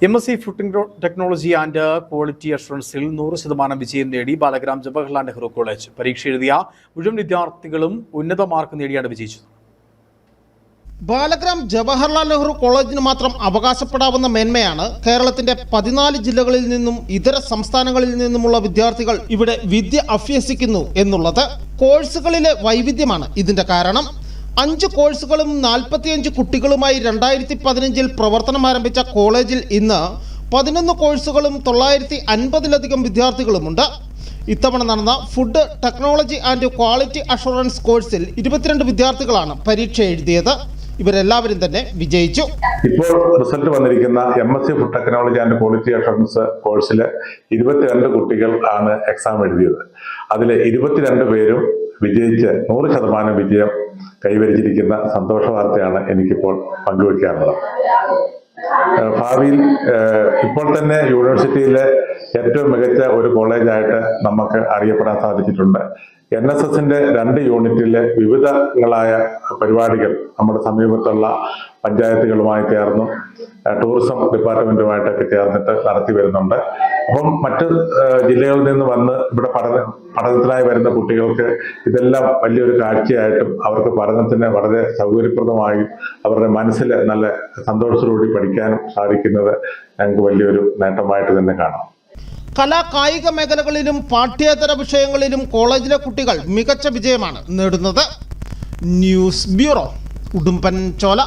MSc Food Technology and Quality Assuranceൽ 100% വിജയം നേടി Balagram Jawaharlal Nehru college. പരീക്ഷ എഴുതിയ മുഴുവൻ വിദ്യാർത്ഥികളും ഉന്നത മാർക്ക് നേടിയാണ് വിജയിച്ചത്. ബാലഗ്രാം ജവഹർലാൽ നെഹ്റു കോളേജിന് മാത്രം അവകാശപ്പെടാവുന്ന മേന്മയാണ് കേരളത്തിന്റെ 14 ജില്ലകളിൽ നിന്നും ഇതര സംസ്ഥാനങ്ങളിൽ നിന്നുമുള്ള വിദ്യാർത്ഥികൾ ഇവിടെ വിദ്യ അഭ്യസിക്കുന്നു എന്നുള്ളത്. കോഴ്സുകളിലെ വൈവിധ്യമാണ് ഇതിന്റെ കാരണം. 5 കോഴ്സുകളും 45 കുട്ടികളുമായി 2015 പ്രവർത്തനം ആരംഭിച്ച കോളേജിൽ ഇന്ന് 11 കോഴ്സുകളും 950-ലധികം വിദ്യാർത്ഥികളുമുണ്ട്. ഇത്തവണ നടന്ന food technology and quality assurance കോഴ്സിൽ 22 വിദ്യാർത്ഥികളാണ് പരീക്ഷ എഴുതിയത്. ഇവരെല്ലാവരും തന്നെ വിജയിച്ചു. ഇപ്പോൾ റിസൾട്ട് വന്നിരിക്കുന്ന MSc food technology and quality assurance കോഴ്സിൽ 22 കുട്ടികൾ ആണ് എക്സാം എഴുതിയത്. അതിൽ 22 പേരും വിജയിച്ച് 100% വിജയം കൈവരിച്ചിരിക്കുന്ന സന്തോഷ വാർത്തയാണ് എനിക്കിപ്പോൾ പങ്കുവയ്ക്കാനുള്ളത്. ഭാവിയിൽ ഇപ്പോൾ തന്നെ യൂണിവേഴ്സിറ്റിയിലെ ഏറ്റവും മികച്ച ഒരു കോളേജായിട്ട് നമുക്ക് അറിയപ്പെടാൻ സാധിച്ചിട്ടുണ്ട്. NSSന്റെ 2 യൂണിറ്റിലെ വിവിധങ്ങളായ പരിപാടികൾ നമ്മുടെ സമീപത്തുള്ള പഞ്ചായത്തുകളുമായി ചേർന്നും ടൂറിസം ഡിപ്പാർട്ട്മെന്റുമായിട്ടൊക്കെ ചേർന്നിട്ട് നടത്തി വരുന്നുണ്ട്. അപ്പം മറ്റ് ജില്ലകളിൽ നിന്ന് വന്ന് ഇവിടെ പഠനത്തിനായി വരുന്ന കുട്ടികൾക്ക് ഇതെല്ലാം വലിയൊരു കാഴ്ചയായിട്ടും അവർക്ക് പഠനത്തിന് വളരെ സൗകര്യപ്രദമായും അവരുടെ മനസ്സിൽ നല്ല സന്തോഷത്തോടുകൂടി പഠിക്കാനും സാധിക്കുന്നത് ഞങ്ങൾക്ക് വലിയൊരു നേട്ടമായിട്ട് തന്നെ കാണാം. കലാ കായിക മേഖലകളിലും പാഠ്യേതര വിഷയങ്ങളിലും കോളേജിലെ കുട്ടികൾ മികച്ച വിജയമാണ് നേടുന്നത്. News bureau, Udumbanchola.